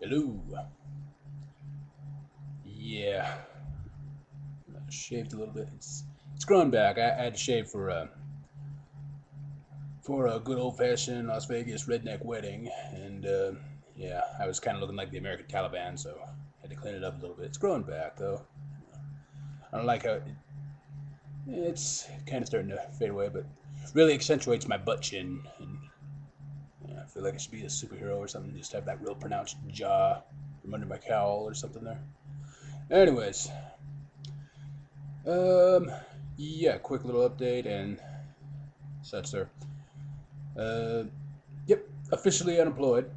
Hello. Yeah, I shaved a little bit. It's growing back. I had to shave for a good old fashioned Las Vegas redneck wedding, and yeah, I was kind of looking like the American Taliban, so I had to clean it up a little bit. It's growing back though. I don't like how it's kind of starting to fade away, but really accentuates my butt chin, and yeah, I feel like I should be a superhero or something. Just have that real pronounced jaw from under my cowl or something there. Anyways, um, yeah, quick little update and such there. Uh, yep, officially unemployed.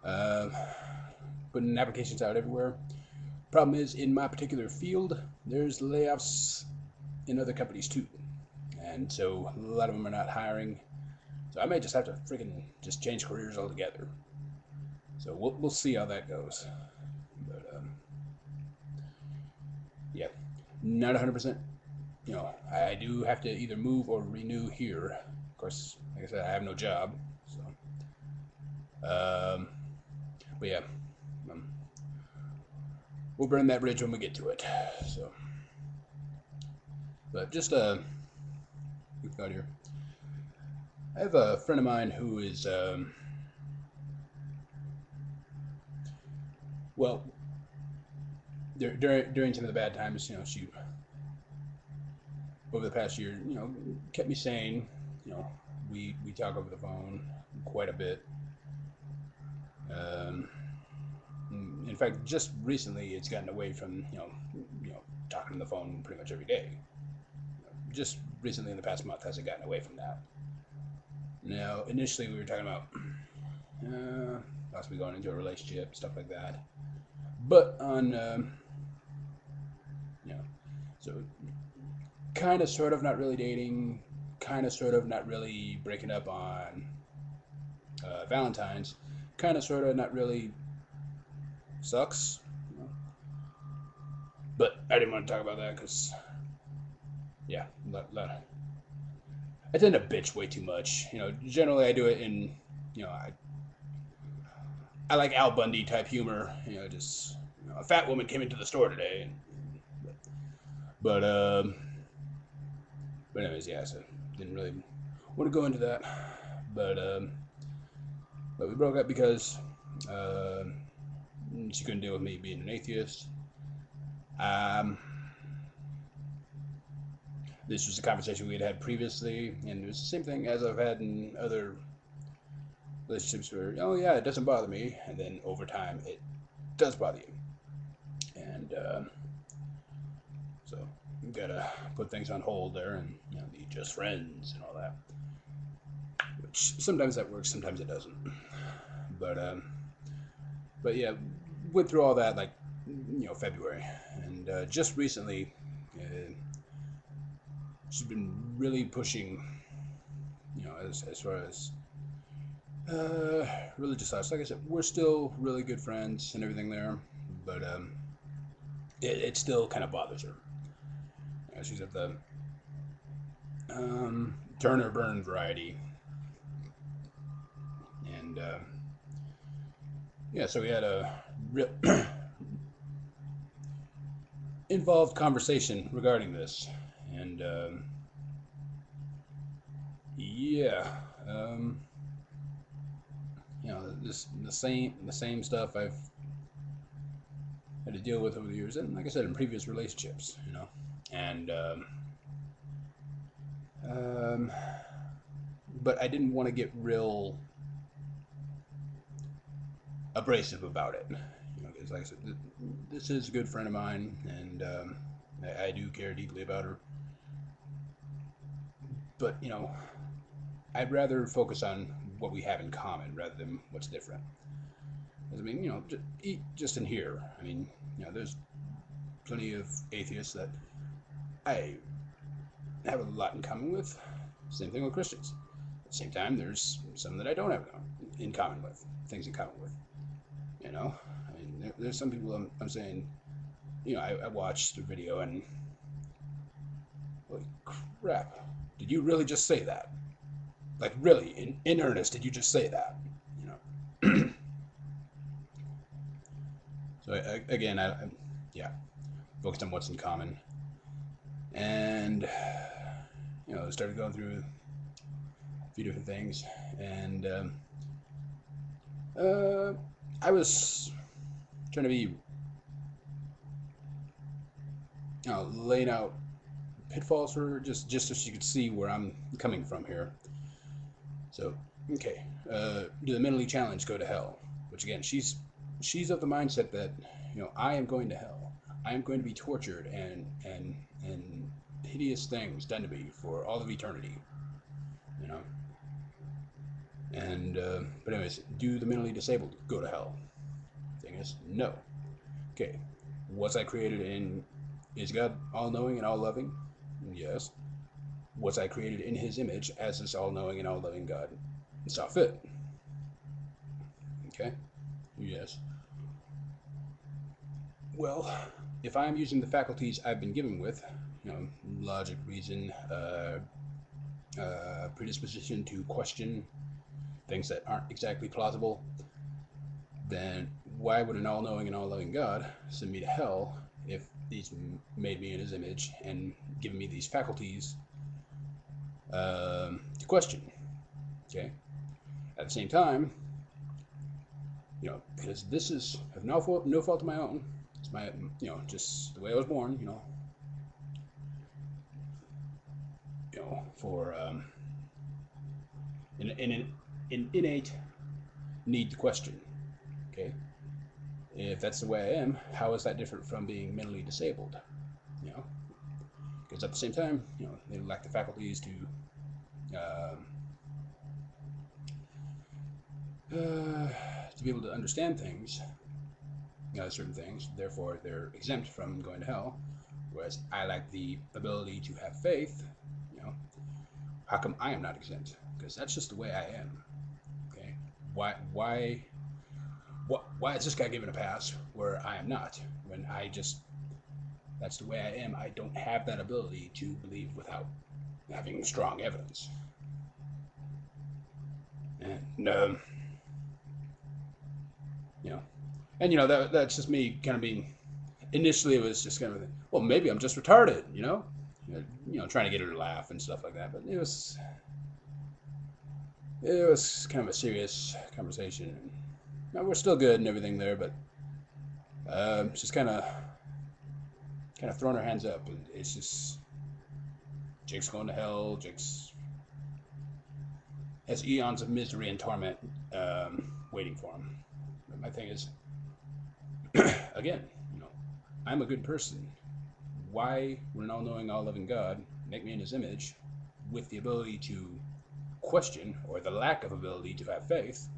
Uh, Putting applications out everywhere. Problem is, in my particular field, there's layoffs in other companies too, and so a lot of them are not hiring. So I may just have to freaking just change careers altogether. So we'll see how that goes. But yeah, not 100%. You know, I do have to either move or renew here. Of course, like I said, I have no job. So, but yeah, um, we'll burn that bridge when we get to it. So, but just quick thought here. I have a friend of mine who is well during some of the bad times. You know, she over the past year, you know, kept me sane. You know, we talk over the phone quite a bit. Um, in fact, just recently, it's gotten away from talking on the phone pretty much every day. Just recently, in the past month, has it gotten away from that? Now, initially, we were talking about possibly going into a relationship, stuff like that. But on, you know, so kind of, sort of, not really dating, kind of, sort of, not really breaking up on Valentine's, kind of, sort of, not really sucks. You know? But I didn't want to talk about that because, yeah, I tend to bitch way too much. You know, generally I do it in, you know, I like Al Bundy type humor. You know, just a fat woman came into the store today, but but anyways, yeah. So didn't really want to go into that, but um, but we broke up because uh, she couldn't deal with me being an atheist. Um, this was a conversation we had had previously, and it was the same thing as I've had in other relationships where, oh yeah, it doesn't bother me, and then over time it does bother you, and so you gotta put things on hold there, and be just friends and all that. Which sometimes that works, sometimes it doesn't. But but yeah, went through all that like February, and just recently, she's been really pushing, as far as religious life. Like I said, we're still really good friends and everything there, but it still kind of bothers her. She's of the turn or burn variety, and yeah, so we had a real involved conversation regarding this, and yeah, um, this the same stuff I've had to deal with over the years, and like I said, in previous relationships, and um, but I didn't want to get real abrasive about it, because like I said, this is a good friend of mine, and I do care deeply about her, but I'd rather focus on what we have in common rather than what's different. I mean, just in here. I mean, there's plenty of atheists that I have a lot in common with. Same thing with Christians. At the same time, there's some that I don't have in common with, things in common with. I mean, there's some people I'm saying, I watched a video and, holy crap, did you really just say that? Like, really, in earnest, did you just say that? You know. So again, yeah, focused on what's in common, and started going through a few different things, and uh, I was trying to be, laying out pitfalls for her, just so she could see where I'm coming from here. So, okay, do the mentally challenged go to hell? Which again, she's of the mindset that I am going to hell. I am going to be tortured and hideous things done to me for all of eternity. You know. And but anyways, do the mentally disabled go to hell? Thing is, no. Okay, was I created in? Is God all knowing and all loving? Yes. Was I created in His image as this all knowing and all loving God saw fit? Okay. Yes. Well, if I'm using the faculties I've been given with, logic, reason, predisposition to question things that aren't exactly plausible, then why would an all-knowing and all-loving God send me to hell if He's made me in His image and given me these faculties to question? Okay. At the same time, because this is of no fault of my own. It's my, just the way I was born. For an innate need to question. Okay. If that's the way I am, how is that different from being mentally disabled? Because at the same time, they lack the faculties to be able to understand things, certain things. Therefore, they're exempt from going to hell. Whereas I lack the ability to have faith. How come I am not exempt? Because that's just the way I am. Okay. Why is this guy given a pass where I am not? When that's the way I am. I don't have that ability to believe without having strong evidence. And that's just me kind of being. Initially, it was just kind of, well, maybe I'm just retarded, trying to get her to laugh and stuff like that. But it was kind of a serious conversation. Now we're still good and everything there, but just kind of throwing her hands up, and it's just Jake's going to hell. Jake's has eons of misery and torment waiting for him. But my thing is, again, I'm a good person. Why would an all-knowing, all-loving God make me in His image with the ability to question, or the lack of ability to have faith,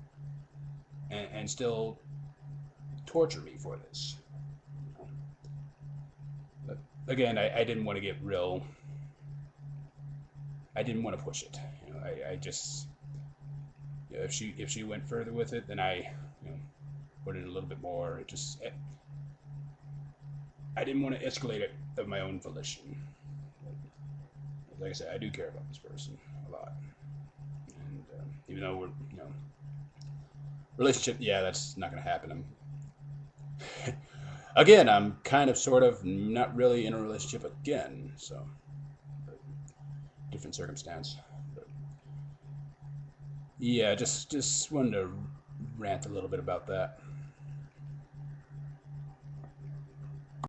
and still torture me for this? But again, I didn't want to get real. I didn't want to push it. I just, if she went further with it, then I put in a little bit more. I didn't want to escalate it of my own volition. But like I said, I do care about this person a lot, and even though we're relationship, yeah, that's not going to happen. I'm kind of sort of not really in a relationship again, so different circumstance. But yeah, just wanted to rant a little bit about that.